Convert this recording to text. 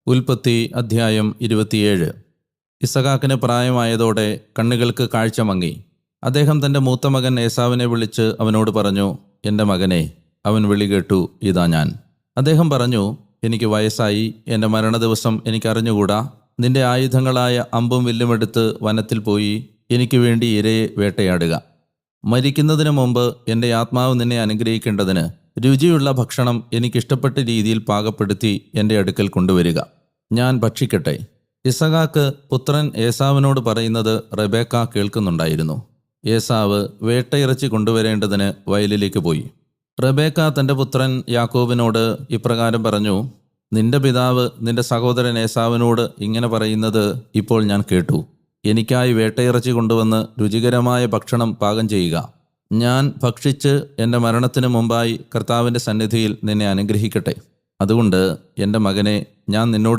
ഉൽപ്പത്തി അധ്യായം 27. ഇസഹാക്കിന് പ്രായമായതോടെ കണ്ണുകൾക്ക് കാഴ്ച മങ്ങി. അദ്ദേഹം തൻ്റെ മൂത്ത മകൻ ഏസാവിനെ വിളിച്ച് അവനോട് പറഞ്ഞു, എൻ്റെ മകനെ. അവൻ വിളി കേട്ടു, ഇതാ ഞാൻ. അദ്ദേഹം പറഞ്ഞു, എനിക്ക് വയസ്സായി, എൻ്റെ മരണദിവസം എനിക്കറിഞ്ഞുകൂടാ. നിന്റെ ആയുധങ്ങളായ അമ്പും വില്ലുമെടുത്ത് വനത്തിൽ പോയി എനിക്ക് വേണ്ടി ഇരയെ വേട്ടയാടുക. മരിക്കുന്നതിന് മുമ്പ് എൻ്റെ ആത്മാവ് നിന്നെ അനുഗ്രഹിക്കേണ്ടതിന് രുചിയുള്ള ഭക്ഷണം എനിക്കിഷ്ടപ്പെട്ട രീതിയിൽ പാകപ്പെടുത്തി എൻ്റെ അടുക്കൽ കൊണ്ടുവരിക. ഞാൻ ഭക്ഷിക്കട്ടെ. ഇസഹാക്ക് പുത്രൻ ഏസാവിനോട് പറയുന്നത് റെബേക്ക കേൾക്കുന്നുണ്ടായിരുന്നു. ഏസാവ് വേട്ടയിറച്ചി കൊണ്ടുവരേണ്ടതിന് വയലിലേക്ക് പോയി. റെബേക്ക തൻ്റെ പുത്രൻ യാക്കോബിനോട് ഇപ്രകാരം പറഞ്ഞു, നിന്റെ പിതാവ് നിന്റെ സഹോദരൻ ഏസാവിനോട് ഇങ്ങനെ പറയുന്നത് ഇപ്പോൾ ഞാൻ കേട്ടു. എനിക്കായി വേട്ടയിറച്ചി കൊണ്ടുവന്ന് രുചികരമായ ഭക്ഷണം പാകം ചെയ്യുക. ഞാൻ ഭക്ഷിച്ച് എൻ്റെ മരണത്തിന് മുമ്പായി കർത്താവിൻ്റെ സന്നിധിയിൽ നിന്നെ അനുഗ്രഹിക്കട്ടെ. അതുകൊണ്ട് എൻ്റെ മകനെ, ഞാൻ നിന്നോട്